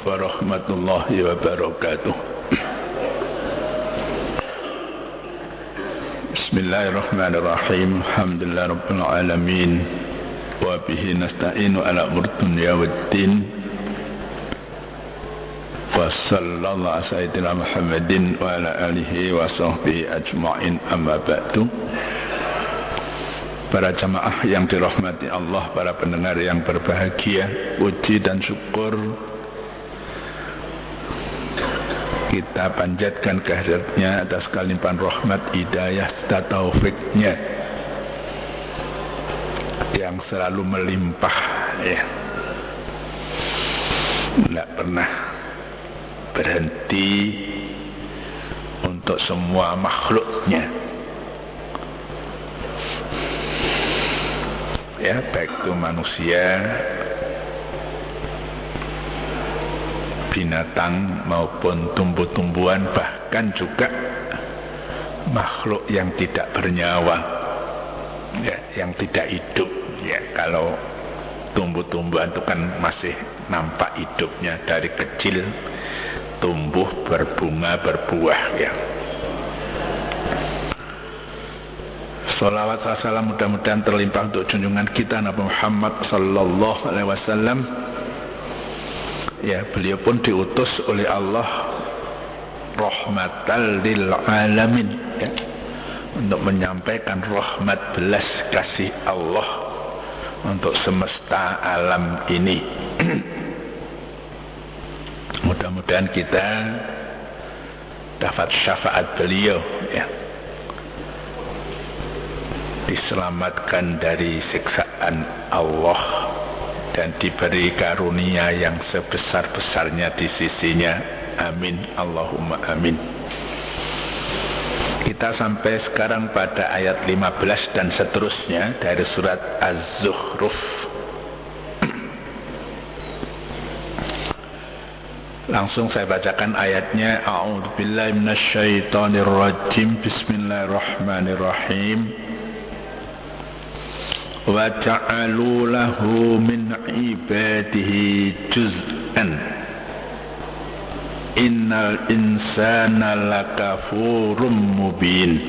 warahmatullahi wabarakatuh. Bismillahirrahmanirrahim. Alhamdulillah rabbil alamin. Wa bihi nasta'inu ala umur dunya waddin. Wa sallallahu ala sayyidina Muhammadin wa ala alihi wa sahbihi ajma'in, amma ba'du. Para jamaah yang dirahmati Allah, para pendengar yang berbahagia, puji dan syukur kita panjatkan kehadiratnya atas kelimpahan rahmat, hidayah, serta taufiknya yang selalu melimpah, ya, tidak pernah berhenti untuk semua makhluknya, ya, baik itu manusia, binatang maupun tumbuh-tumbuhan, bahkan juga makhluk yang tidak bernyawa, ya, yang tidak hidup, ya. Kalau tumbuh-tumbuhan itu kan masih nampak hidupnya, dari kecil tumbuh, berbunga, berbuah, ya. Salawat salam mudah-mudahan terlimpah untuk junjungan kita Nabi Muhammad sallallahu alaihi wasallam. Ya, beliau pun diutus oleh Allah rahmatan lil alamin, ya, untuk menyampaikan rahmat belas kasih Allah untuk semesta alam ini. Mudah-mudahan kita dapat syafaat beliau, ya, diselamatkan dari siksaan Allah dan diberi karunia yang sebesar-besarnya di sisinya. Amin, Allahumma amin. Kita sampai sekarang pada ayat 15 dan seterusnya dari surat Az-Zukhruf. Langsung saya bacakan ayatnya. A'udzubillahi minasyaitonirrajim. Bismillahirrahmanirrahim. Wa ja'alu lahu min ibadihi juz'an innal insana lakafurum mubin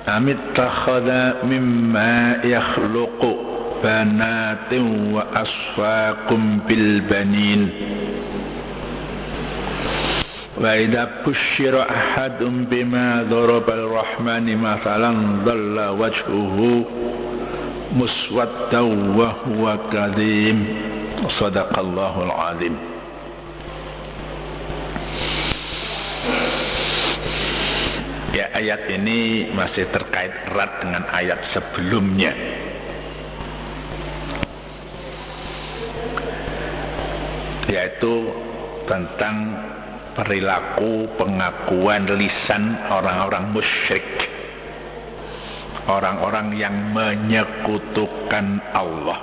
amittakhadha mimma yakhluqu banatin wa asfaakum bil banin wa idza busyira ahadun bima daraba ar-rahmani mathalan dhalla wajhuhu muswaddan wa huwa kadhim. Shadaqallahul azim. Ya, ayat ini masih terkait erat dengan ayat sebelumnya. Yaitu tentang perilaku pengakuan lisan orang-orang musyrik, orang-orang yang menyekutukan Allah.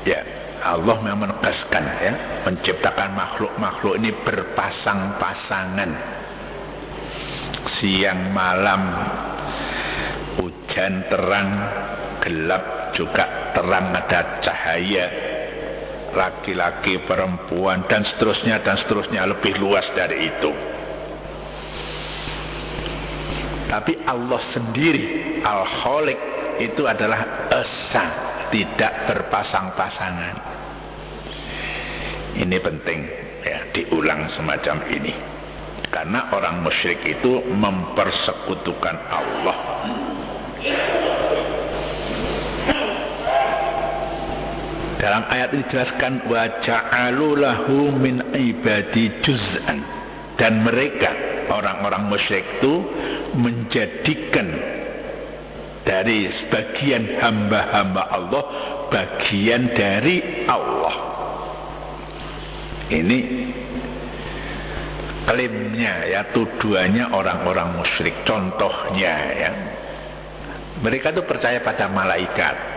Ya, Allah memang menegaskan, ya, menciptakan makhluk-makhluk ini berpasang-pasangan, siang malam, hujan terang, gelap juga terang, ada cahaya, laki-laki, perempuan, dan seterusnya, lebih luas dari itu. Tapi Allah sendiri, Al-Khaliq, itu adalah esa, tidak berpasang-pasangan. Ini penting, ya, diulang semacam ini, karena orang musyrik itu mempersekutukan Allah. Dalam ayat ini dijelaskan wa ja'alu lahu min ibadi juz'an, dan mereka orang-orang musyrik itu menjadikan dari sebagian hamba-hamba Allah bagian dari Allah. Ini klaimnya, ya, tuduhannya orang-orang musyrik. Contohnya, ya, mereka itu percaya pada malaikat.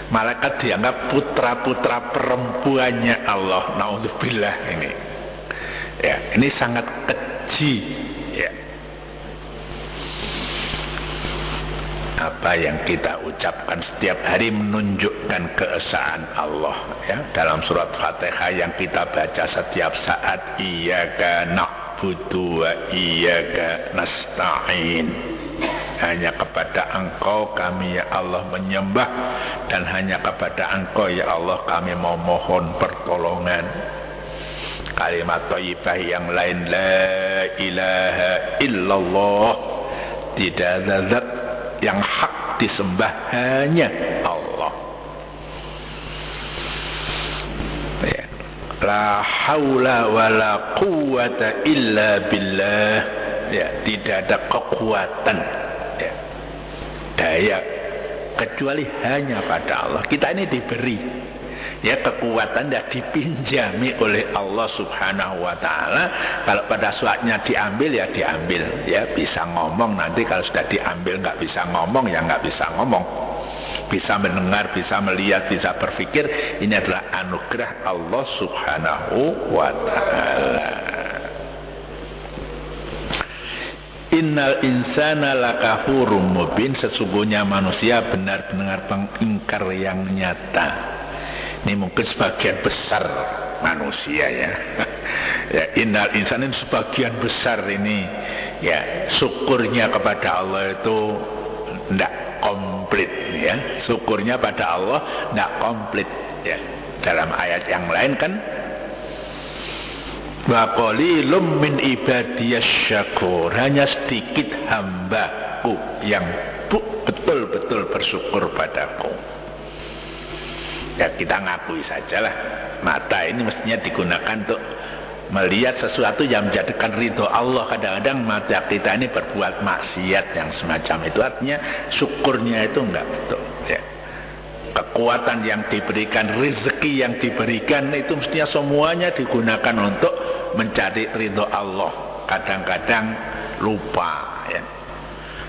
Malaikat dianggap putra-putra perempuannya Allah. Naudzubillah ini. Ya, ini sangat keji, ya. apa yang kita ucapkan setiap hari menunjukkan keesaan Allah, ya. Dalam surat Fatihah yang kita baca setiap saat, iyyaka na'budu wa iyyaka nasta'in, hanya kepada Engkau kami ya Allah menyembah, dan hanya kepada Engkau ya Allah kami mau mohon pertolongan. Kalimat thayyibah yang lain, la ilaha illallah, tidak ada zat yang hak disembah, hanya Allah. Ya. La haula wala quwwata illa billah, ya, tidak ada kekuatan, ya, daya kecuali hanya pada Allah. Kita ini diberi, ya, kekuatan dan dipinjami oleh Allah Subhanahu wa ta'ala. Kalau pada saatnya diambil ya diambil, ya, bisa ngomong, nanti kalau sudah diambil nggak bisa ngomong ya nggak bisa ngomong, bisa mendengar, bisa melihat, bisa berpikir. Ini adalah anugerah Allah Subhanahu wa ta'ala. Innal insana lakafurum mubin, sesungguhnya manusia benar-benar pengingkar yang nyata. Ini mungkin sebagian besar manusia, ya. Ya, innal insan ini sebagian besar ini, ya, syukurnya kepada Allah itu tidak komplit, ya. Syukurnya pada Allah tidak komplit, ya. Dalam ayat yang lain kan, wa qalilum min ibadiyasy syakur, hanya sedikit hambaku yang betul-betul bersyukur padaku. Ya, kita ngakui sajalah, mata ini mestinya digunakan untuk melihat sesuatu yang menjadikan ridho Allah. Kadang-kadang mata kita ini berbuat maksiat yang semacam itu, artinya syukurnya itu enggak betul, ya. Kekuatan yang diberikan, rezeki yang diberikan itu mestinya semuanya digunakan untuk mencari ridho Allah. Kadang-kadang lupa, ya.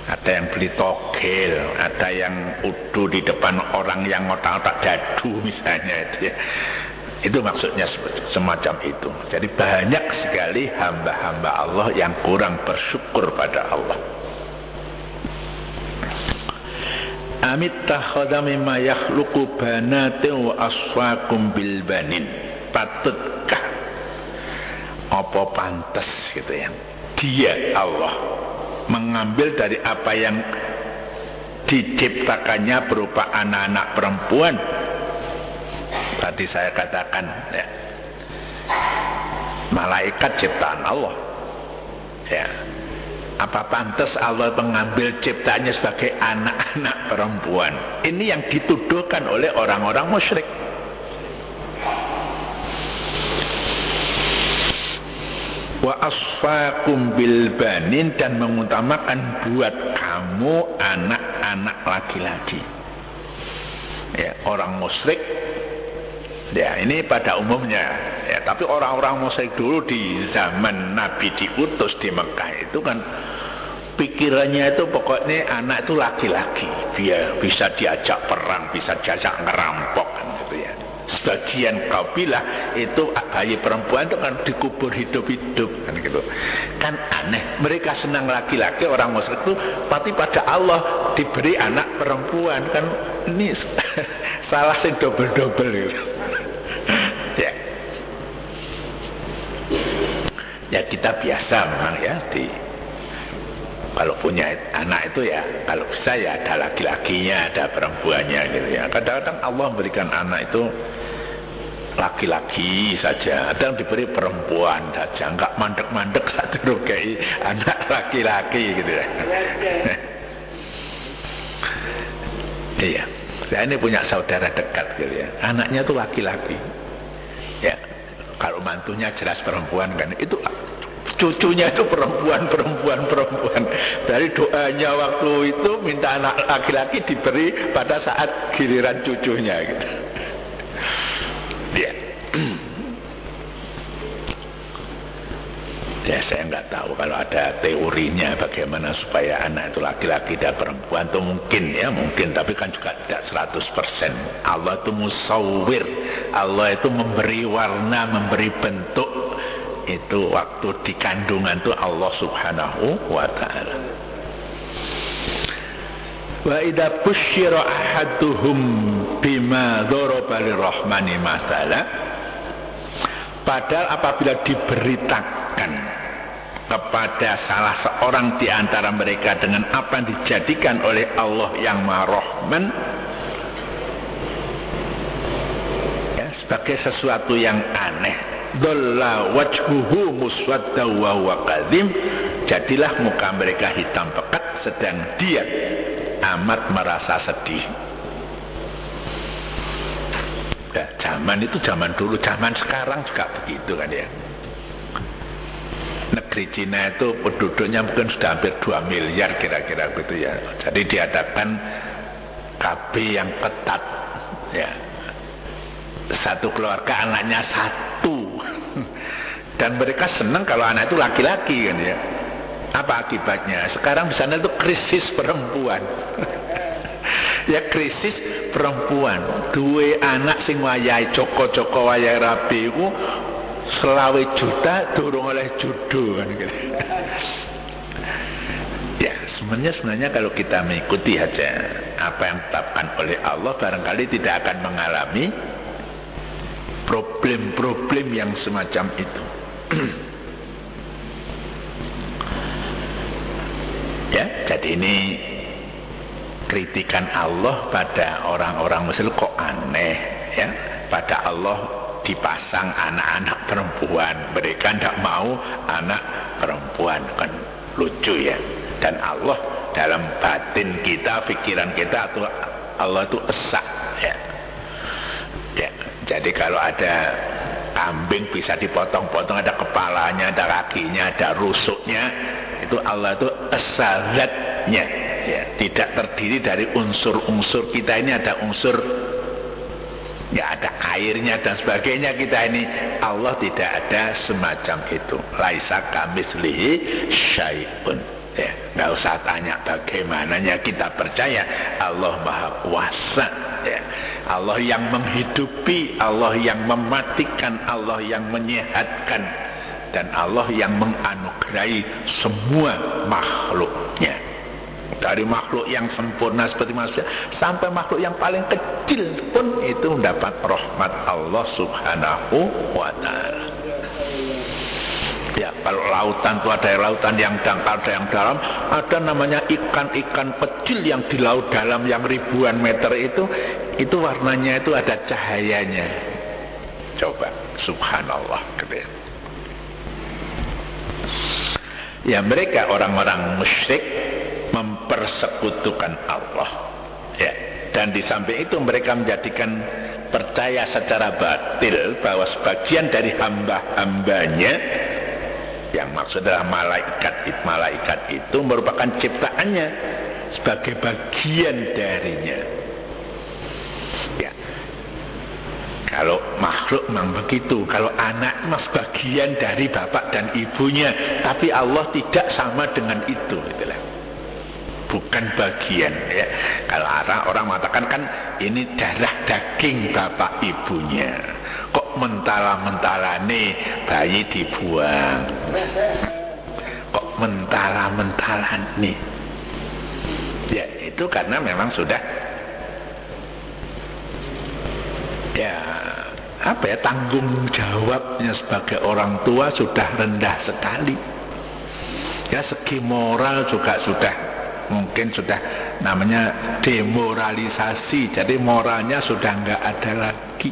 Ada yang beli togel, ada yang udu di depan orang yang ngotak-ngotak dadu misalnya, itu, ya. Itu maksudnya semacam itu. Jadi banyak sekali hamba-hamba Allah yang kurang bersyukur pada Allah. Amit takhadha mimma yakhluqu banatin wa asfaakum bil banin. Patutkah, apa pantas gitu ya, dia Allah mengambil dari apa yang diciptakannya berupa anak-anak perempuan. Tadi saya katakan, ya, malaikat ciptaan Allah, ya. Apa pantas Allah mengambil ciptaannya sebagai anak-anak perempuan? Ini yang dituduhkan oleh orang-orang musyrik. Wa asfakum bil banin, dan mengutamakan buat kamu anak-anak laki-laki. Ya, orang musyrik, ya, ini pada umumnya, ya, tapi orang-orang musyrik dulu di zaman Nabi diutus di Mekah itu kan pikirannya itu pokoknya anak itu laki-laki, biar bisa diajak perang, bisa diajak ngerampok, kan, gitu ya. Sebagian kabilah itu bayi perempuan itu kan dikubur hidup-hidup, kan gitu. Kan aneh, mereka senang laki-laki, orang musyrik itu, tapi pada Allah diberi anak perempuan, kan ini salah sing double-double gitu. Ya. Ya, kita biasa memang, ya, kalau punya anak itu ya, kalau bisa ya ada laki-lakinya, ada perempuannya gitu ya. Kadang-kadang Allah memberikan anak itu laki-laki saja, ada yang diberi perempuan saja, enggak mandek-mandek satu rugai anak laki-laki gitu ya. Iya, saya ini punya saudara dekat gitu ya, anaknya itu laki-laki, ya. Kalau mantunya jelas perempuan kan, itu cucunya itu perempuan. Dari doanya waktu itu minta anak laki-laki diberi pada saat giliran cucunya gitu. Ya. Ya, saya nggak tahu kalau ada teorinya bagaimana supaya anak itu laki-laki dan perempuan, itu mungkin, ya, mungkin, tapi kan juga tidak 100%. Allah itu musawwir, Allah itu memberi warna, memberi bentuk. Itu waktu di kandungan itu Allah Subhanahu wa ta'ala. Wa idza busyira ahaduhum bima dzaraba lirrahmani mathala, padahal apabila diberitakan kepada salah seorang di antara mereka dengan apa yang dijadikan oleh Allah yang Maha Rahman ya, sebagai sesuatu yang aneh, dhalla wajhuhu muswadda wa huwa kadhim, jadilah muka mereka hitam pekat sedang dia amat merasa sedih. Ya, zaman itu zaman dulu, zaman sekarang juga begitu kan ya. Negeri Cina itu penduduknya mungkin sudah hampir 2 miliar kira-kira gitu ya. Jadi diadakan KB yang ketat ya. Satu keluarga anaknya 1. Dan mereka senang kalau anak itu laki-laki kan ya. Apa akibatnya? Sekarang di sana itu krisis perempuan. Ya krisis perempuan. 2 anak sing wayahe joko-joko wayahe rabi iku 20 juta durung oleh jodoh kan gitu. Ya sebenarnya kalau kita mengikuti aja apa yang ditetapkan oleh Allah, barangkali tidak akan mengalami problem-problem yang semacam itu. Ya, jadi ini kritikan Allah pada orang-orang Muslim kok aneh ya. Pada Allah dipasang anak-anak perempuan, mereka tidak mau anak perempuan, kan lucu ya. Dan Allah dalam batin kita, pikiran kita itu Allah itu esa ya. Ya, jadi kalau ada kambing bisa dipotong-potong, ada kepalanya, ada kakinya, ada rusuknya, itu Allah itu esa zatnya ya. Tidak terdiri dari unsur-unsur kita ini, ada unsur ya, ada airnya dan sebagainya kita ini. Allah tidak ada semacam itu. Laisa kamitslihi syai'un ya. Nggak usah tanya bagaimananya, kita percaya Allah Maha Kuasa ya. Allah yang menghidupi, Allah yang mematikan, Allah yang menyehatkan, dan Allah yang menganugerahi semua makhluknya. Dari makhluk yang sempurna seperti manusia sampai makhluk yang paling kecil pun itu mendapat rahmat Allah Subhanahu wa ta'ala. Ya, kalau lautan itu ada lautan yang dangkal, ada yang dalam, ada namanya ikan-ikan kecil yang di laut dalam yang ribuan meter itu warnanya itu ada cahayanya. Coba, subhanallah gitu ya. Ya, mereka orang-orang musyrik mempersekutukan Allah ya. Dan di samping itu mereka menjadikan percaya secara batil bahwa sebagian dari hamba-hambanya, yang maksud adalah malaikat itu merupakan ciptaannya sebagai bagian darinya ya. Kalau makhluk memang begitu, kalau anak mas bagian dari bapak dan ibunya, tapi Allah tidak sama dengan itu itulah. Bukan bagian ya. Kalau orang mengatakan kan ini darah daging bapak ibunya, kok mentala-mentala nih bayi dibuang, kok mentala-mentala nih ya. Itu karena memang sudah ya apa ya, tanggung jawabnya sebagai orang tua sudah rendah sekali ya. Segi moral juga sudah mungkin sudah namanya demoralisasi, jadi moralnya sudah nggak ada lagi.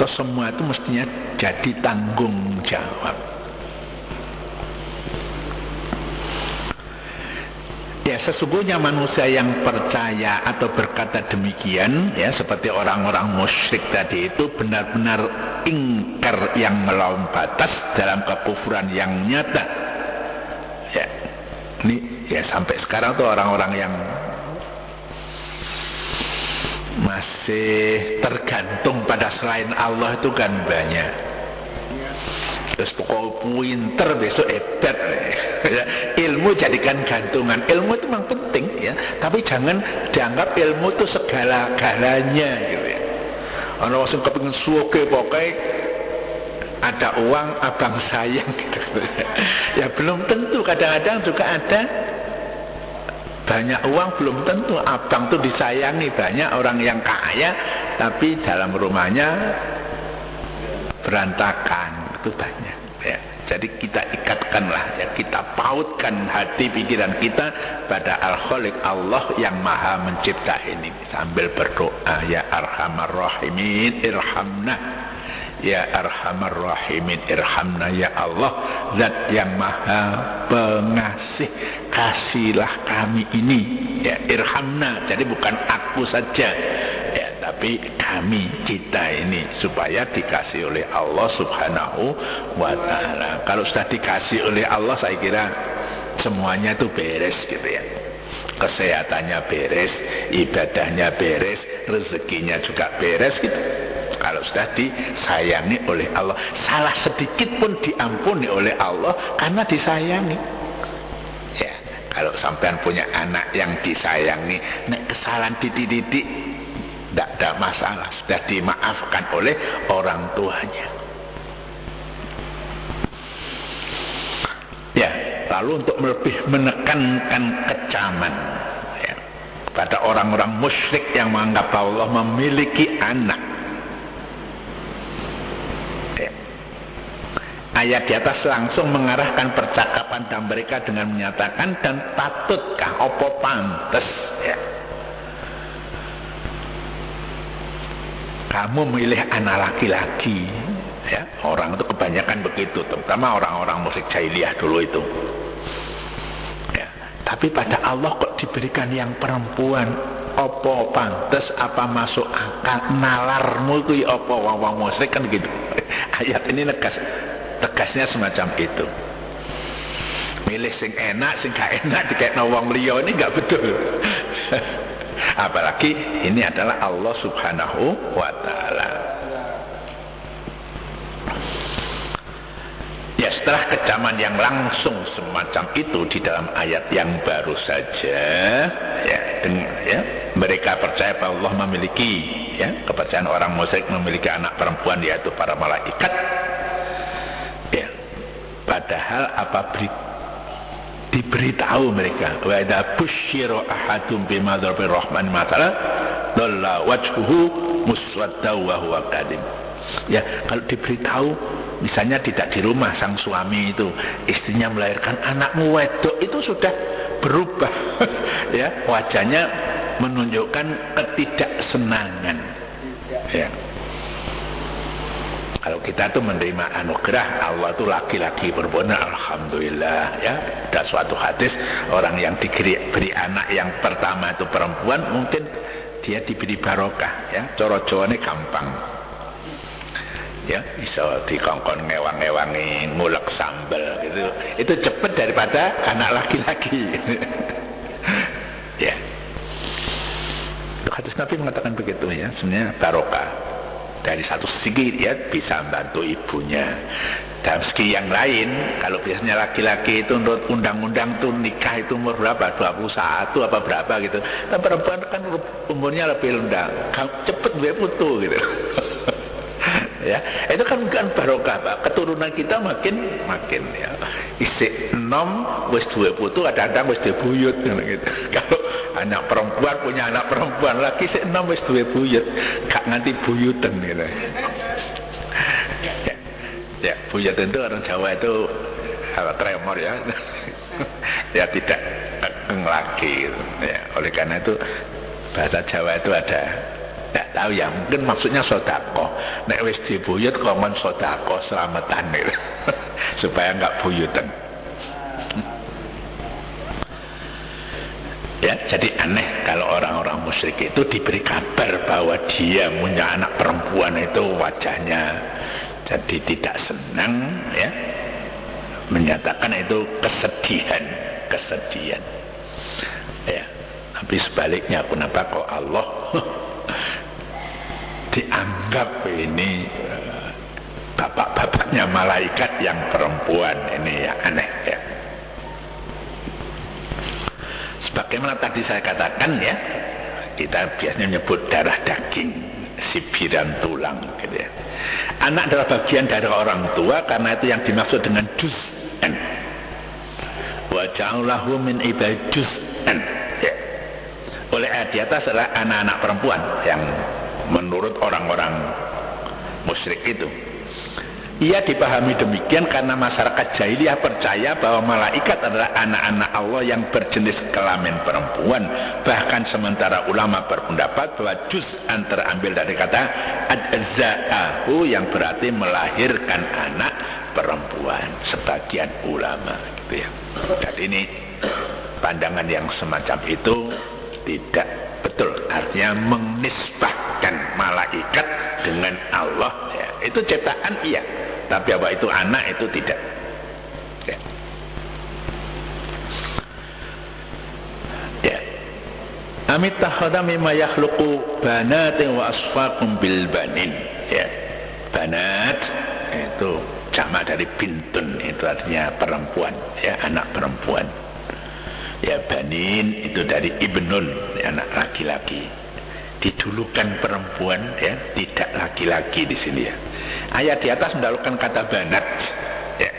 Terus semua itu mestinya jadi tanggung jawab ya. Sesungguhnya manusia yang percaya atau berkata demikian ya, seperti orang-orang musyrik tadi itu, benar-benar ingkar yang melampaui batas dalam kekufuran yang nyata ya. Ini ya sampai sekarang tuh orang-orang yang masih tergantung pada selain Allah itu kan banyak. Terus pokoknya pinter besok hebat ya. Ilmu jadikan gantungan. Ilmu itu memang penting ya, tapi jangan dianggap ilmu itu segala-galanya gitu ya. Orang yang kepingin suke pokoknya ada uang abang sayang gitu. Ya belum tentu, kadang-kadang juga ada Banyak uang belum tentu abang tuh disayangi. Banyak orang yang kaya tapi dalam rumahnya berantakan, itu banyak ya. Jadi kita ikatkanlah ya, kita pautkan hati pikiran kita pada Al-Khaliq, Allah yang maha mencipta ini, sambil berdoa, ya Arhamar Rahimin irhamna, ya Arhamar Rahimin irhamna, ya Allah zat yang maha pengasih, kasihlah kami ini ya, irhamna. Jadi bukan aku saja ya, tapi kami, kita ini, supaya dikasih oleh Allah subhanahu wa ta'ala. Kalau sudah dikasih oleh Allah, saya kira semuanya itu beres gitu ya. Kesehatannya beres, ibadahnya beres, rezekinya juga beres gitu. Kalau sudah disayangi oleh Allah, salah sedikit pun diampuni oleh Allah karena disayangi ya. Kalau sampean punya anak yang disayangi, nek kesalahan dididik tidak ada masalah, sudah dimaafkan oleh orang tuanya ya. Lalu untuk lebih menekankan kecaman ya, pada orang-orang musyrik yang menganggap Allah memiliki anak ya. Ayat di atas langsung mengarahkan percakapan dan mereka dengan menyatakan, dan patutkah, opo pantes ya kamu milih anak laki-laki ya. Orang itu kebanyakan begitu, terutama orang-orang musyrik jahiliyah dulu itu ya. Tapi pada Allah kok diberikan yang perempuan, opo pantes, apa masuk akal, nalarmu itu opo, wong musyrik kan gitu. Ayat ini tegasnya semacam itu. Milih sing enak, sing gak enak dikekno wong liya, ini gak betul. Apalagi ini adalah Allah subhanahu wa ta'ala ya. Setelah kecaman yang langsung semacam itu di dalam ayat yang baru saja ya, mereka percaya bahwa Allah memiliki ya, kepercayaan orang musyrik memiliki anak perempuan, yaitu para malaikat ya. Padahal diberitahu mereka, wa idza busyira ahadum bima dzarbi rahman masalah dalla wajhuhu muswadda wa huwa kadim ya. Kalau diberitahu misalnya tidak di rumah sang suami itu, istrinya melahirkan anakmu wedok, itu sudah berubah ya, wajahnya menunjukkan ketidaksenangan ya. Kalau kita tuh menerima anugerah Allah tuh laki-laki perempuan, alhamdulillah ya. Ada suatu hadis, orang yang diberi anak yang pertama itu perempuan, mungkin dia diberi barokah ya, coro-corone gampang ya, bisa dikongkon ngewang-ngewangi ngulek sambal gitu, itu cepat daripada anak laki-laki ya. Hadis Nabi mengatakan begitu ya, sebenarnya barokah. Dari satu segi dia bisa membantu ibunya. Dalam segi yang lain, kalau biasanya laki-laki itu menurut undang-undang tuh nikah itu umur berapa? 21 apa berapa gitu. Dan perempuan kan umurnya lebih rendah, cepet dia putu gitu. Ya, itu kan bukan barokah, Pak. Keturunan kita makin ya. Isik enom wis duwe putu, kadang-kadang wis duwe buyut gitu. Kalau anak perempuan punya anak perempuan lagi isik enom wis duwe buyut, gak nganti buyutan gitu. Ya, buyut itu orang Jawa itu tremor ya. Ya tidak lagi gitu. Ya, oleh karena itu bahasa Jawa itu ada, tidak tahu ya, mungkin maksudnya sodako. Nek wis dibuyut ngomong sodako selamatan gitu. Supaya enggak buyutan ya. Jadi aneh kalau orang-orang musyrik itu diberi kabar bahwa dia punya anak perempuan, itu wajahnya jadi tidak senang ya, menyatakan itu kesedihan ya. Tapi sebaliknya, kenapa kok Allah dianggap ini bapak-bapaknya malaikat yang perempuan? Ini ya aneh ya. Sebagaimana tadi saya katakan ya, kita biasanya menyebut darah daging, sibiran tulang gitu ya. Anak adalah bagian dari orang tua, karena itu yang dimaksud dengan juz'an. Wa ja'alahu min ibadi juz'an oleh ayat di atas adalah anak-anak perempuan yang menurut orang-orang musyrik itu. Ia dipahami demikian karena masyarakat jahiliyah percaya bahwa malaikat adalah anak-anak Allah yang berjenis kelamin perempuan. Bahkan sementara ulama berpendapat bahwa juz'an terambil dari kata adza'ahu yang berarti melahirkan anak perempuan. Sebagian ulama gitu ya. Dan ini pandangan yang semacam itu tidak betul, artinya menisbahkan malaikat dengan Allah ya. Itu ciptaan iya, tapi apa itu anak itu tidak ya. Ya. Amit takhadha mimma yakhluqu banatin wa asfaqum bil banin ya. Banat itu jamak dari bintun, itu artinya perempuan ya, anak perempuan. Ya, banin itu dari ibnun, ya, anak laki-laki. Didulukan perempuan ya, tidak laki-laki di sini ya. Ayat di atas mendahulukan kata banat ya,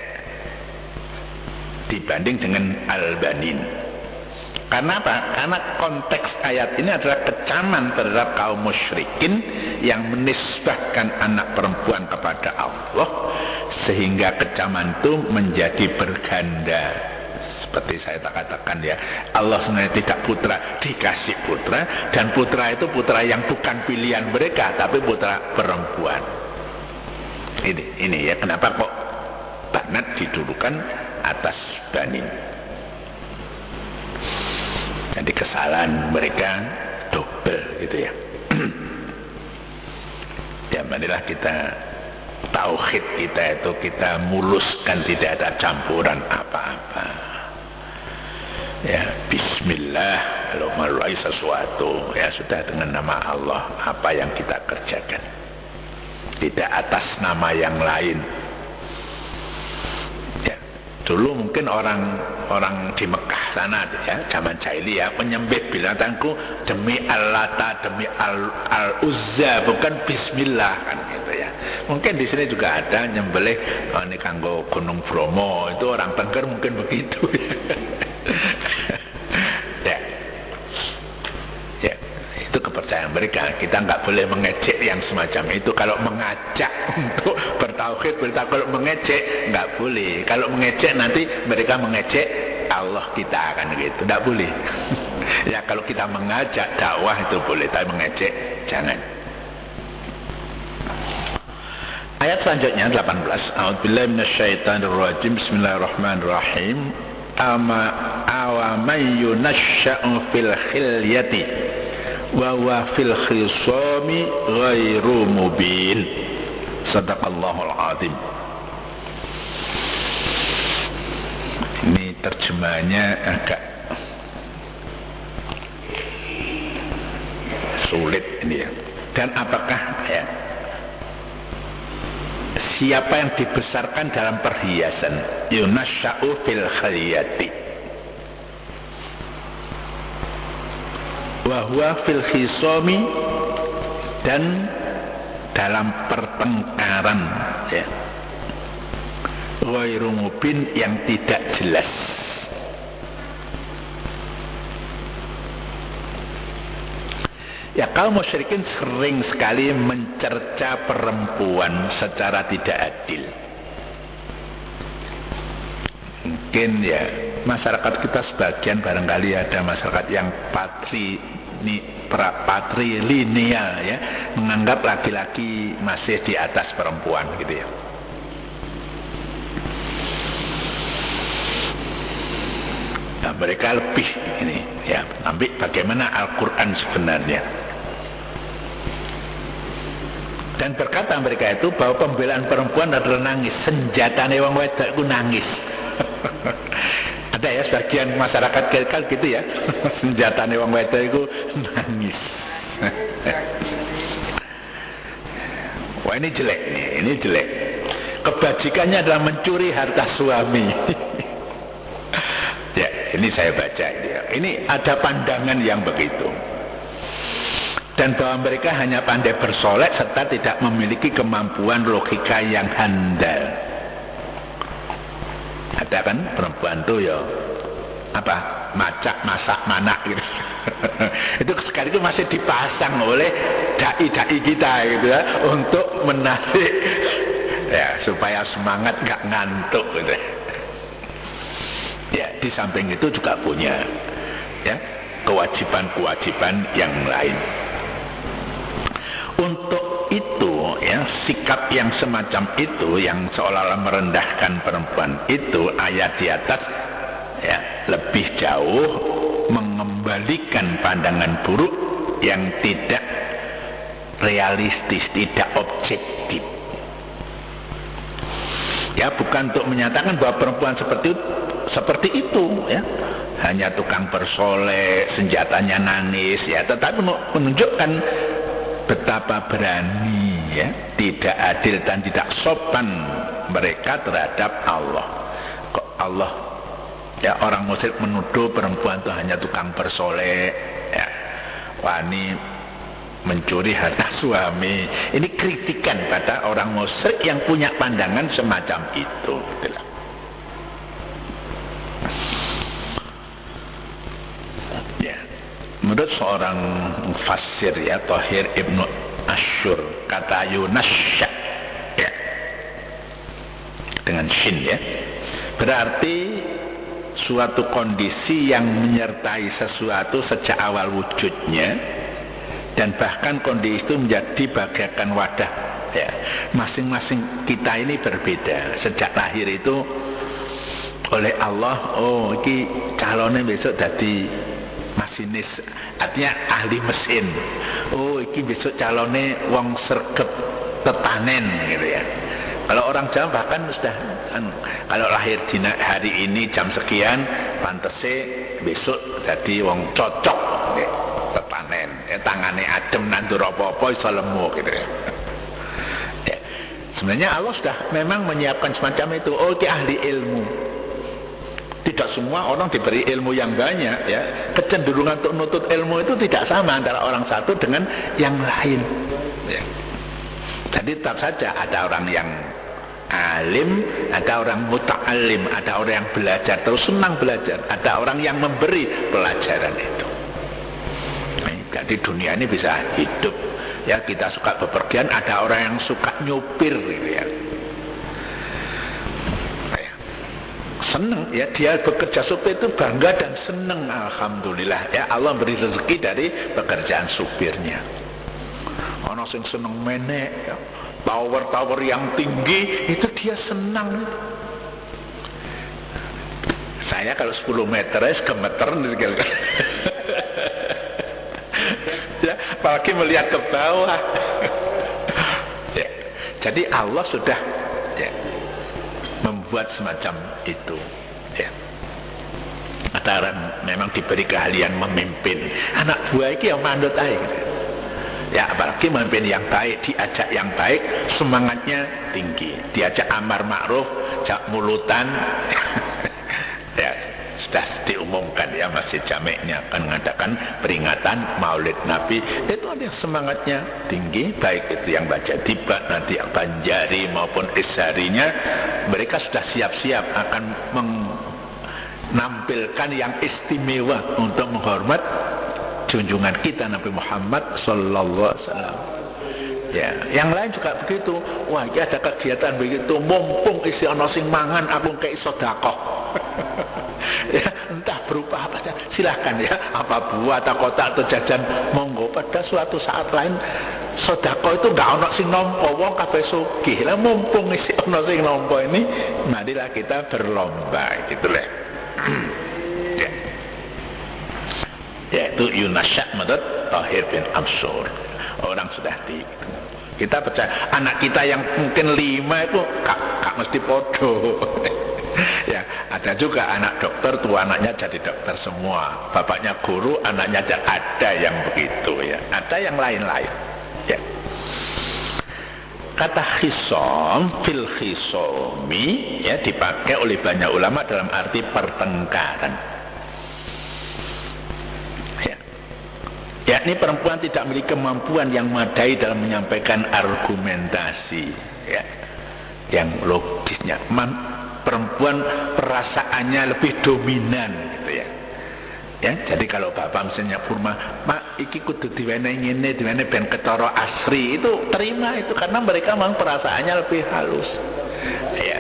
dibanding dengan al-banin. Karena apa? Karena konteks ayat ini adalah kecaman terhadap kaum musyrikin yang menisbahkan anak perempuan kepada Allah, sehingga kecaman itu menjadi berganda. Seperti saya katakan ya, Allah sebenarnya tidak putra, dikasih putra, dan putra itu putra yang bukan pilihan mereka, tapi putra perempuan. Ini ya, kenapa kok banat didulukan atas banin. Jadi kesalahan mereka double gitu ya. Ya, marilah kita tauhid kita itu kita muluskan, tidak ada campuran apa-apa. Ya, bismillah, kalau mulai sesuatu ya sudah dengan nama Allah, apa yang kita kerjakan, tidak atas nama yang lain ya. Dulu mungkin orang di Mekah sana ya, zaman jahiliyah menyembelih binatangku demi Al-Lata, demi Al-Uzza, bukan bismillah kan gitu ya. Mungkin di sini juga ada nyembelih ini kanggo Gunung Bromo, itu orang Tengger mungkin begitu ya. Ya, itu kepercayaan mereka. Kita nggak boleh mengejek yang semacam itu. Kalau mengajak untuk bertauhid, kalau mengejek nggak boleh. Kalau mengejek nanti mereka mengejek Allah kita kan gitu, nggak boleh. Ya, kalau kita mengajak dakwah itu boleh, tapi mengejek jangan. Ayat selanjutnya 18. A'udzubillahi minasyaitonirrajim. Bismillahirrahmanirrahim. Awaman yunasya'u fil khilyati wa huwa fil khisami ghairu mubin. Sadaqallahul azim. Ini terjemahnya agak sulit ini ya. Dan apakah ya, siapa yang dibesarkan dalam perhiasan, yunasya'u fil khaliyati wa huwa fil khisami, dan dalam pertengkaran ya, ghairu mubin, yang tidak jelas. Ya, kaum musyrikin sering sekali mencerca perempuan secara tidak adil. Mungkin ya masyarakat kita sebagian barangkali ada masyarakat yang patrilineal ya, menganggap laki-laki masih di atas perempuan gitu ya. Nah, mereka lebih ini ya, tapi bagaimana Al-Quran sebenarnya. Dan berkata mereka itu bahwa pembelaan perempuan adalah nangis, senjatane wong wedok itu nangis. Ada ya sebagian masyarakat kita gitu ya, senjatane wong wedok itu nangis. Wah, ini jelek nih, ini jelek. Kebajikannya adalah mencuri harta suami. Ya, ini saya baca ini ya. Ini ada pandangan yang begitu. Dan bahwa mereka hanya pandai bersolek serta tidak memiliki kemampuan logika yang handal. Ada kan perempuan tuh ya masak mana gitu. Itu sekali itu masih dipasang oleh dai-dai kita gitu ya, untuk menarik ya supaya semangat nggak ngantuk gitu. Ya, di samping itu juga punya ya kewajiban-kewajiban yang lain. Untuk itu ya, sikap yang semacam itu yang seolah-olah merendahkan perempuan itu, ayat di atas ya lebih jauh mengembalikan pandangan buruk yang tidak realistis, tidak objektif. Ya, bukan untuk menyatakan bahwa perempuan seperti itu ya, hanya tukang bersolek, senjatanya nangis ya, tetapi menunjukkan betapa berani ya, tidak adil dan tidak sopan mereka terhadap Allah. Kok Allah ya, orang musyrik menuduh perempuan itu hanya tukang bersolek ya, wani mencuri harta suami. Ini kritikan pada orang musyrik yang punya pandangan semacam itu gitu. Ya, menurut seorang mufassir ya, Thahir Ibnu Asyur, kata Yunasya ya, dengan shin ya, berarti suatu kondisi yang menyertai sesuatu sejak awal wujudnya, dan bahkan kondisi itu menjadi bagaikan wadah ya. Masing-masing kita ini berbeda. Sejak lahir itu oleh Allah, oh ini calonnya besok jadi masinis, artinya ahli mesin. Oh ini besok calonnya wong sergep tetanen gitu ya. Kalau orang Jawa bahkan sudah kalau lahir di hari ini jam sekian, pantese besok jadi wong cocok ya, tetanen ya, tangannya adem nandur apa-apa iso lemu gitu ya. Ya, sebenarnya Allah sudah memang menyiapkan semacam itu. Oh ini ahli ilmu. Tidak semua orang diberi ilmu yang banyak ya. Kecenderungan untuk nutut ilmu itu tidak sama antara orang satu dengan yang lain ya. Jadi tetap saja ada orang yang alim, ada orang muta'alim, ada orang yang belajar terus senang belajar, ada orang yang memberi pelajaran itu. Jadi dunia ini bisa hidup ya, kita suka bepergian, ada orang yang suka nyupir gitu ya. Senang ya, dia bekerja supir itu bangga dan senang, alhamdulillah ya, Allah beri rezeki dari pekerjaan supirnya. Ono sing seneng menek ya, tower yang tinggi itu dia senang. Saya kalau 10 meter gemeter ya, apalagi melihat ke bawah ya. Jadi Allah sudah ya, membuat semacam itu ya. Ada orang memang diberi keahlian memimpin, anak buah ini yang mandut aja ya, apalagi memimpin yang baik, diajak yang baik, semangatnya tinggi, diajak amar ma'ruf, jak mulutan ya, sudah diumumkan ya, Masjid Jami' akan mengadakan peringatan Maulid Nabi. Itu ada yang semangatnya tinggi, baik itu yang baca tiba, nanti yang Banjari maupun Isharinya, mereka sudah siap-siap akan menampilkan yang istimewa untuk menghormat junjungan kita Nabi Muhammad sallallahu alaihi wasallam. Ya, yang lain juga begitu. Wah, ini ada kegiatan begitu, mumpung isi ana sing mangan aku kei sedekah. Ya, entah berupa apa saja, silahkan ya, apa buah atau kotak atau jajan, monggo. Pada suatu saat lain sedekah itu enggak ana sing nampa, wong kabeh sugih. Lah mumpung isi ana sing nampa ini, marilah kita berlomba gitu lah. Ya. Yaitu Yunasya menurut Thahir bin Asyur. Orang sudah kita percaya anak kita yang mungkin 5 itu kak mesti podo. Ya, ada juga anak dokter, tua anaknya jadi dokter semua, bapaknya guru, anaknya ada yang begitu ya, ada yang lain-lain ya. Kata khisom fil khisomi ya, dipakai oleh banyak ulama dalam arti pertengkaran. Yakni perempuan tidak memiliki kemampuan yang memadai dalam menyampaikan argumentasi ya, yang logisnya. perempuan perasaannya lebih dominan gitu ya. Ya, jadi kalau bapak misalnya kurma, mak iki kudu diwenehi ngene, diwenehi ben ketara asri, itu terima itu karena mereka memang perasaannya lebih halus. Ya.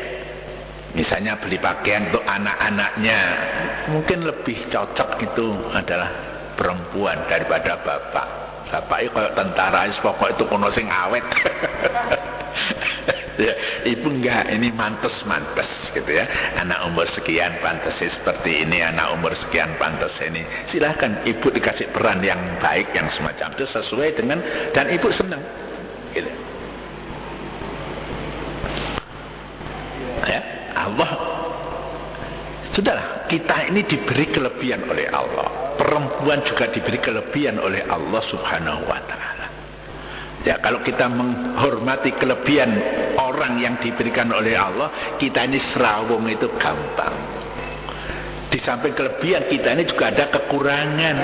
Misalnya beli pakaian untuk anak-anaknya, mungkin lebih cocok gitu adalah perempuan daripada bapak. Bapak itu kayak tentara, pokok itu kono sing awet. Ya, ibu enggak, ini mantes gitu ya. Anak umur sekian pantas seperti ini, anak umur sekian pantas ini. Silahkan ibu dikasih peran yang baik, yang semacam itu sesuai dengan, dan ibu senang gitu. Ya, Allah sudahlah, kita ini diberi kelebihan oleh Allah, perempuan juga diberi kelebihan oleh Allah subhanahu wa ta'ala. Ya, kalau kita menghormati kelebihan orang yang diberikan oleh Allah, kita ini serawung itu gampang. Di samping kelebihan, kita ini juga ada kekurangan.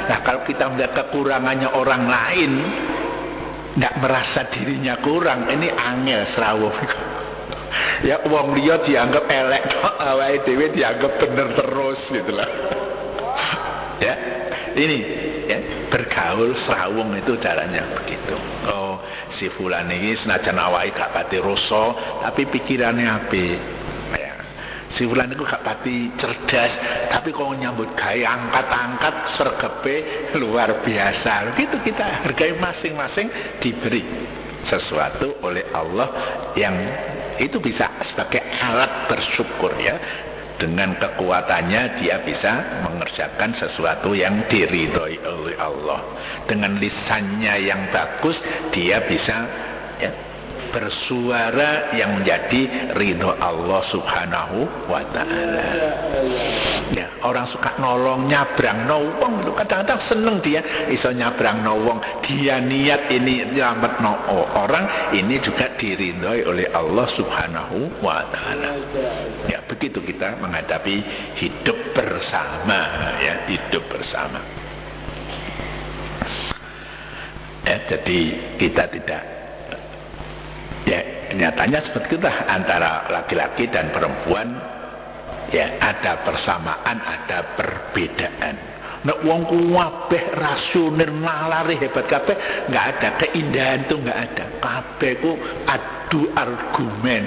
Nah, kalau kita melihat kekurangannya orang lain, nggak merasa dirinya kurang, ini angel serawung. Ya, wong liya dianggap elek, awake dhewe dianggap bener terus gitulah. Ya, ini ya, bergaul serawung itu caranya begitu. Oh, si fulan ini senajan awake gak pati rasa, tapi pikirannya apik. Ya. Si fulan itu gak pati cerdas, tapi kalau nyambut gawe angkat-angkat sergepe luar biasa. Begitu kita hargai masing-masing diberi sesuatu oleh Allah yang itu bisa sebagai alat bersyukur ya. Dengan kekuatannya dia bisa mengerjakan sesuatu yang diridhoi oleh Allah. Dengan lisannya yang bagus dia bisa ya, bersuara yang menjadi ridho Allah subhanahu wa ta'ala. Ya, orang suka nolong, nyabrang wong, kadang-kadang seneng dia iso nyabrang wong, dia niat ini nyelamat orang, ini juga diridhoi oleh Allah subhanahu wa ta'ala. Ya, begitu kita menghadapi hidup bersama ya, hidup bersama. Ya, jadi kita tidak ya, nyatanya seperti itu antara laki-laki dan perempuan ya, ada persamaan, ada perbedaan. Nek wong kabeh rasional nalare hebat kabeh, enggak ada keindahan itu, enggak ada. Kabeh ku adu argumen.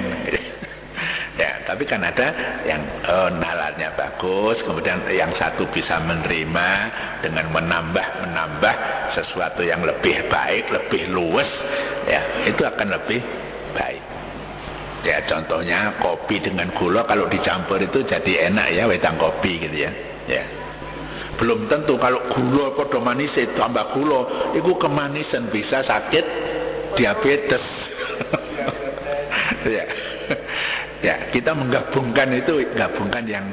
Ya, tapi kan ada yang nalarnya bagus, kemudian yang satu bisa menerima dengan menambah sesuatu yang lebih baik, lebih luwes, ya, itu akan lebih baik. Ya, contohnya kopi dengan gula kalau dicampur itu jadi enak ya, wedang kopi gitu ya. Ya. Belum tentu kalau gula padha manis tambah gula, itu kemanisan, bisa sakit diabetes. Ya. Ya, kita menggabungkan itu, gabungkan yang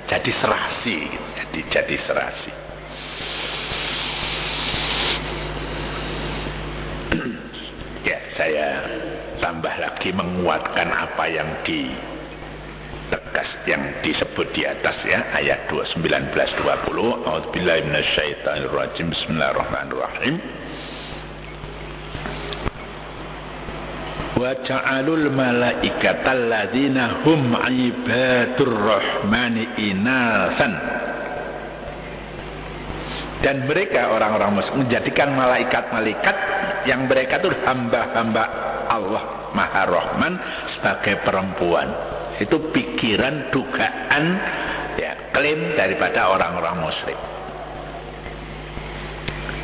jadi serasi, jadi serasi. Ya, saya tambah lagi menguatkan apa yang ditegas, yang disebut di atas ya, ayat 19-20. A'udzubillahi minasyaitonirrajim. Bismillahirrahmanirrahim. Wa ja'alul malaikatal ladzina hum ibadur rahmani inasan. Dan mereka orang-orang muslim menjadikan malaikat-malaikat yang mereka itu hamba-hamba Allah Maha Rahman sebagai perempuan. Itu pikiran, dugaan ya, klaim daripada orang-orang musyrik.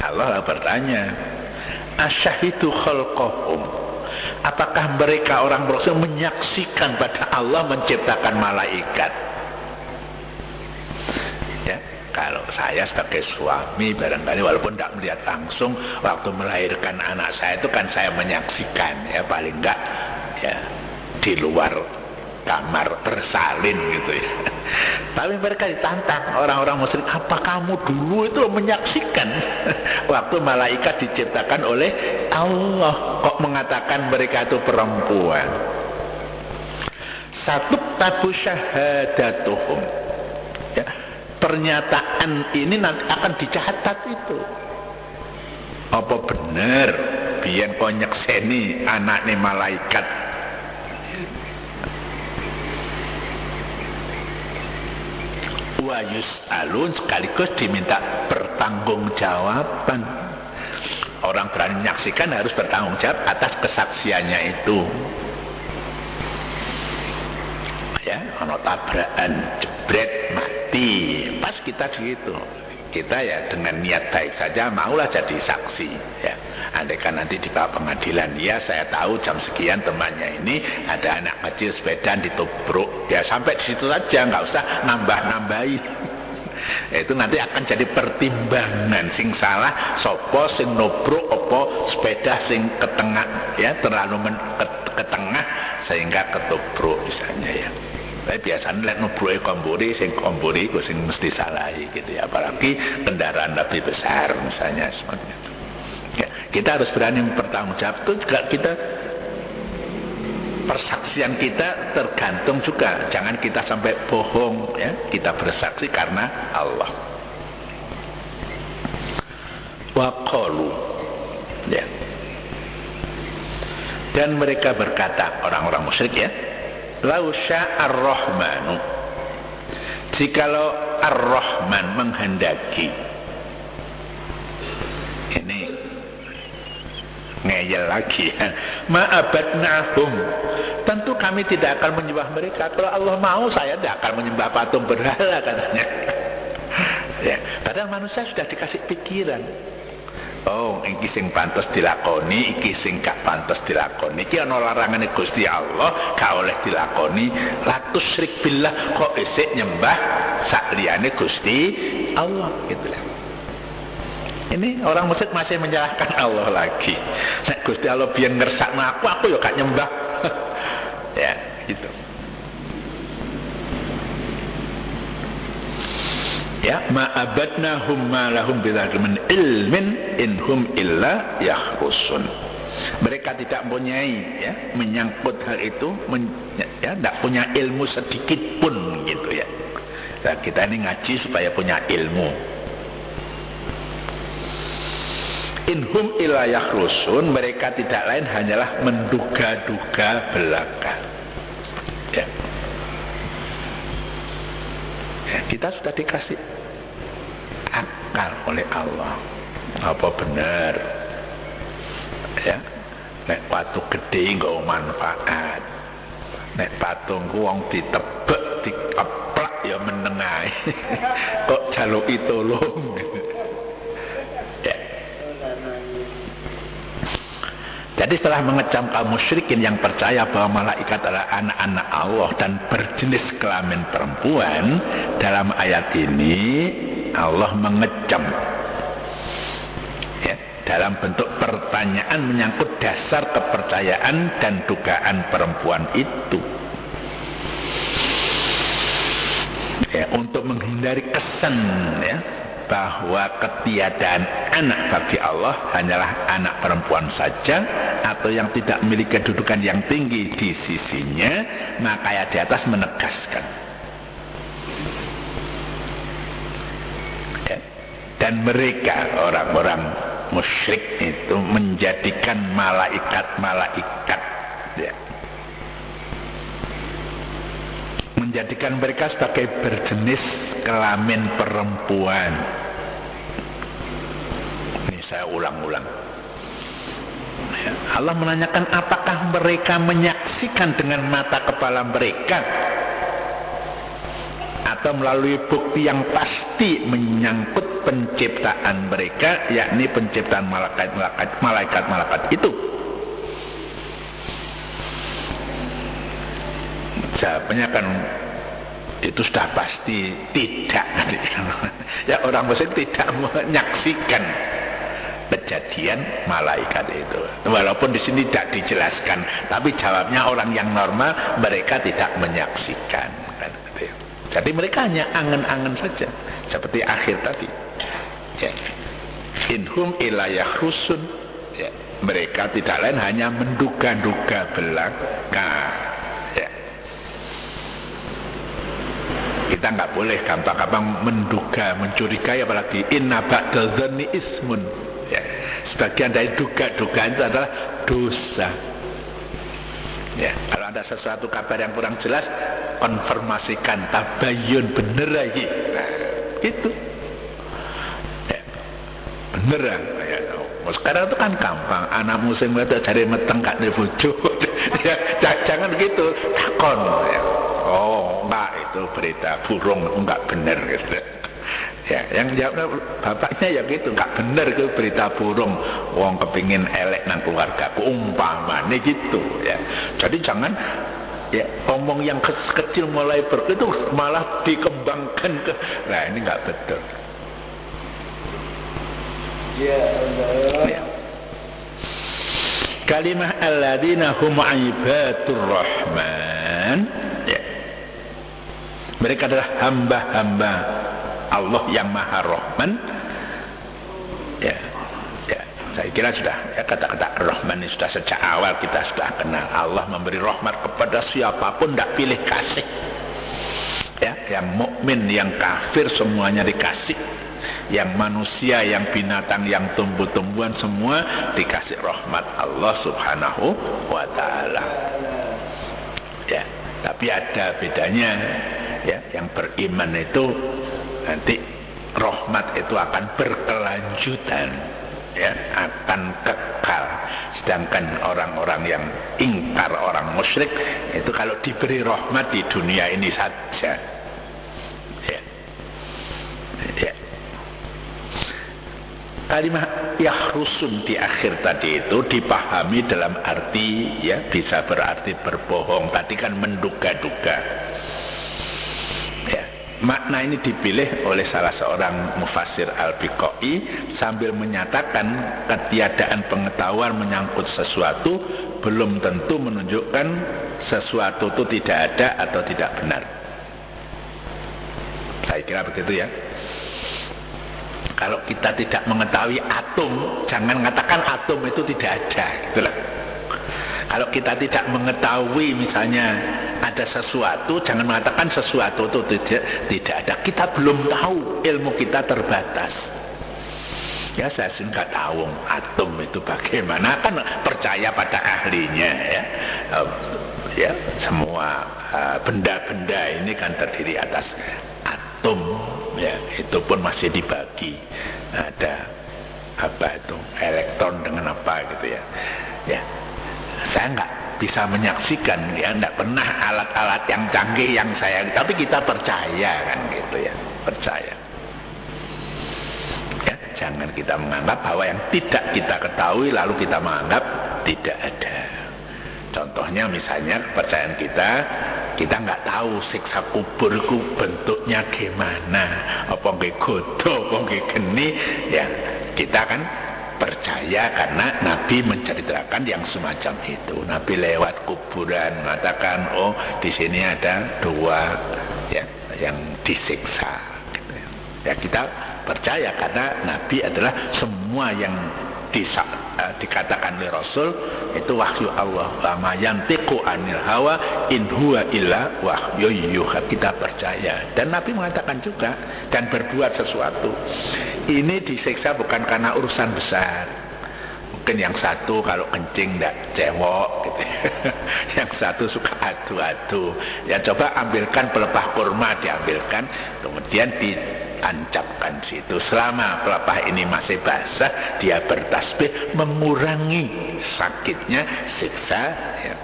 Allah bertanya, asyahidu khalqahum, apakah mereka orang beriman menyaksikan pada Allah menciptakan malaikat? Ya, kalau saya sebagai suami barangkali walaupun tidak melihat langsung waktu melahirkan anak saya itu kan saya menyaksikan ya, paling enggak ya di luar kamar bersalin gitu ya. Tapi mereka ditantang orang-orang musyrik, apa kamu dulu itu menyaksikan waktu malaikat diciptakan oleh Allah, kok mengatakan mereka itu perempuan? Satu tabu syahadatuhum ya, pernyataan ini nanti akan dicatat itu. Apa benar biyen kok nyekseni anakne malaikat? wa yus'alun, sekaligus diminta pertanggungjawaban. Orang berani menyaksikan harus bertanggung jawab atas kesaksiannya itu. Ya, ono tabrakan, jebret, mati, pas kita gitu. Kita ya dengan niat baik saja maulah jadi saksi. Ya, andaikan nanti di bawah pengadilan, ya saya tahu jam sekian temannya ini ada anak kecil sepeda ditubruk. Ya sampai di situ saja, nggak usah nambah-nambahin. Itu nanti akan jadi pertimbangan, sing salah sopo, sing nubruk opo sepeda sing ke tengah, ya terlalu ke tengah sehingga ketubruk misalnya ya. Tapi biasanya lihat nubruke komburi, sing komburi ku sing mesti salahi gitu ya, apalagi kendaraan lebih besar misalnya seperti itu. Ya, kita harus berani mempertanggungjawab. Itu juga kita, persaksian kita tergantung juga, jangan kita sampai bohong ya, kita bersaksi karena Allah. Wa qalu, ya. Dan mereka berkata, orang-orang musyrik ya, lau sya'ar rahmanu, jikalau ar-rahman menghendaki. Ini ngeyel lagi ya. Ma'abadnahum, tentu kami tidak akan menyembah mereka. Kalau Allah mau, saya tidak akan menyembah patung berhala katanya. Ya, padahal manusia sudah dikasih pikiran. Oh, iki sing pantes dilakoni, iki sing gak pantes dilakoni. Iki ana larangane Gusti Allah, gak oleh dilakoni. La tusyrik billah, kok isik nyembah sak liyane Gusti Allah gitu lah. Ini orang musyrik masih menyalahkan Allah lagi. Nek Gusti Allah biyen ngersakno aku ya gak nyembah. Ya, gitu. Ya, ma'abadnahum ma lahum bidzalika min ilmin inhum illa yakhrusun. Mereka tidak mempunyai ya, menyangkut hal itu, ya, tidak punya ilmu sedikit pun gitu ya. Nah, kita ini ngaji supaya punya ilmu. Inhum illa yakhrusun, mereka tidak lain hanyalah menduga-duga belaka. Ya. Ya, kita sudah dikasih akal oleh Allah. Apa benar? Ya, nek patu gede nggak manfaat. Nek patungku wong ditebek, dikeplak ya menengai. Kok jaluki tolong? Ya. Jadi setelah mengecam kaum musyrikin yang percaya bahwa malaikat adalah anak-anak Allah dan berjenis kelamin perempuan, dalam ayat ini Allah mengecam ya, dalam bentuk pertanyaan menyangkut dasar kepercayaan dan dugaan perempuan itu ya, untuk menghindari kesan ya, bahwa ketiadaan anak bagi Allah hanyalah anak perempuan saja atau yang tidak memiliki kedudukan yang tinggi di sisinya. Maka ayat di atas menegaskan ya. Dan mereka orang-orang musyrik itu menjadikan malaikat-malaikat ya, menjadikan mereka sebagai berjenis kelamin perempuan. Ini saya ulang-ulang ya. Allah menanyakan, apakah mereka menyaksikan dengan mata kepala mereka atau melalui bukti yang pasti menyangkut penciptaan mereka, yakni penciptaan malaikat-malaikat itu? Jawabannya kan itu sudah pasti tidak. Ya, orang musyrik tidak menyaksikan kejadian malaikat itu. Walaupun di sini tidak dijelaskan, tapi jawabnya orang yang normal, mereka tidak menyaksikan. Jadi mereka hanya angan-angan saja, seperti akhir tadi. Ya. Inhum illa yakhrusun. Ya. Mereka tidak lain hanya menduga-duga belaka. Kita nggak boleh gampang-gampang menduga, mencurigai, apalagi inna ba'dal dzanni ismun. Ya. Sebagian dari duga-dugaan itu adalah dosa. Ya. Kalau ada sesuatu kabar yang kurang jelas, konfirmasikan, tabayyun, bener lagi. Nah, gitu. Ya, beneran ya. Sekarang itu kan gampang, anak musim itu cari meteng gak ada bojo. Ya, jangan gitu, takon ya. Oh enggak, itu berita burung, enggak bener gitu. Ya, yang jawab bapaknya ya gitu, enggak bener itu berita burung, wong kepingin elek nang keluargaku umpamanya gitu ya. Jadi jangan ya omong yang kecil mulai itu malah dikembangkan ke, nah ini enggak betul. Ya Allah. Ya. Kalimah alladzina hum ibadur rahman ya. Mereka adalah hamba-hamba Allah yang maha rahman ya. Ya, saya kira sudah ya, kata-kata rahman ini sudah sejak awal kita sudah kenal. Allah memberi rahmat kepada siapapun, tidak pilih kasih ya. Yang mukmin, yang kafir semuanya dikasih. Yang manusia, yang binatang, yang tumbuh-tumbuhan semua dikasih rahmat Allah subhanahu wa ta'ala ya. Tapi ada bedanya ya, yang beriman itu nanti rahmat itu akan berkelanjutan ya, akan kekal. Sedangkan orang-orang yang ingkar, orang musyrik itu kalau diberi rahmat di dunia ini saja ya. Ya. Kalimat yahrusun di akhir tadi itu dipahami dalam arti ya, bisa berarti berbohong. Tadi kan menduga-duga ya. Makna ini dipilih oleh salah seorang mufassir Al-Biqai sambil menyatakan ketiadaan pengetahuan menyangkut sesuatu belum tentu menunjukkan sesuatu itu tidak ada atau tidak benar. Saya kira begitu ya. Kalau kita tidak mengetahui atom, jangan mengatakan atom itu tidak ada, gitulah. Kalau kita tidak mengetahui misalnya ada sesuatu, jangan mengatakan sesuatu itu tidak ada. Kita belum tahu, ilmu kita terbatas. Ya saya sih nggak tahu atom itu bagaimana, kan percaya pada ahlinya ya. Ya semua benda-benda ini kan terdiri atas atom ya, itu pun masih dibagi, ada apa itu elektron dengan apa gitu ya. Ya saya nggak bisa menyaksikan ya, nggak pernah alat-alat yang canggih yang saya, tapi kita percaya kan gitu ya, percaya ya. Jangan kita menganggap bahwa yang tidak kita ketahui lalu kita menganggap tidak ada. Contohnya misalnya kepercayaan kita nggak tahu siksa kubur itu bentuknya gimana, apa nggih godo, apa nggih geni ya. Kita kan percaya karena Nabi menceritakan yang semacam itu. Nabi lewat kuburan mengatakan, oh di sini ada dua ya yang disiksa gitu ya. Ya kita percaya karena Nabi adalah semua yang dikatakan oleh Rasul itu wahyu Allah. Wa yantiqu anil hawa in huwa illa wahyu yuha. Kita percaya dan Nabi mengatakan juga, dan berbuat sesuatu ini disiksa bukan karena urusan besar. Mungkin yang satu kalau kencing tidak cewok gitu. Yang satu suka adu-adu ya, coba ambilkan pelepah kurma, diambilkan kemudian ditancapkan situ. Selama pelepah ini masih basah, dia bertasbih mengurangi sakitnya siksa ya.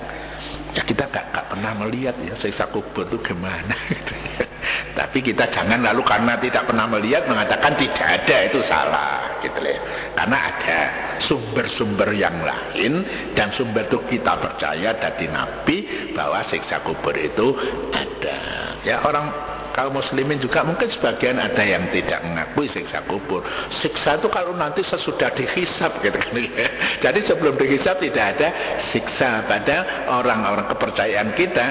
Ya kita gak pernah melihat ya siksa kubur itu gimana gitu ya. Tapi kita jangan lalu karena tidak pernah melihat mengatakan tidak ada, itu salah gitu ya. Karena ada sumber-sumber yang lain, dan sumber itu kita percaya dari Nabi bahwa siksa kubur itu ada ya. Orang kaum muslimin juga mungkin sebagian ada yang tidak mengakui siksa kubur. Siksa itu kalau nanti sesudah dihisab gitu kan ya. Jadi sebelum dihisab tidak ada siksa. Pada orang-orang kepercayaan kita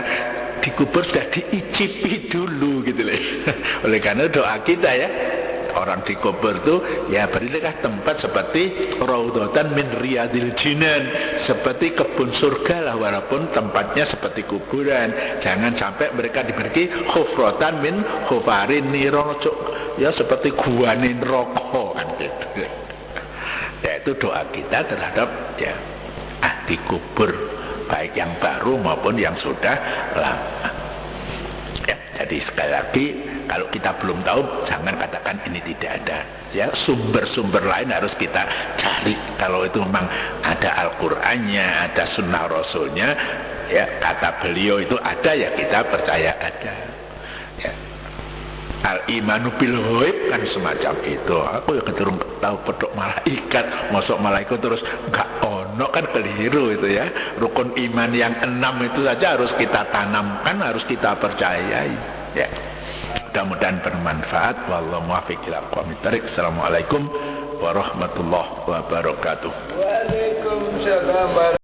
di kubur sudah diicipi dulu gitu loh. Oleh karena doa kita ya, orang di kubur itu ya berilah tempat seperti raudhatan min riyadil jinan, seperti kebun surga lah, walaupun tempatnya seperti kuburan. Jangan sampai mereka diberi khufratan min khufarin nirana, ya seperti guane neraka kan gitu. Ya itu doa kita terhadap ya ahli kubur, baik yang baru maupun yang sudah lama. Ya, Jadi sekali lagi, kalau kita belum tahu, jangan katakan ini tidak ada. Ya, sumber-sumber lain harus kita cari. Kalau itu memang ada Al-Qur'annya, ada Sunnah Rasulnya, ya kata beliau itu ada, ya kita percaya ada. Ya. Al-imanu bil ghaib kan semacam itu. Aku ya keturun tahu pedok malaikat, masuk malaikat terus enggak ono, kan keliru itu ya. Rukun iman yang 6 itu saja harus kita tanamkan, harus kita percayai. Ya. Mudah-mudahan bermanfaat. Wallahu muwaffiq ila aqwamit thariq. Assalamualaikum warahmatullahi wabarakatuh. Waalaikumsalam.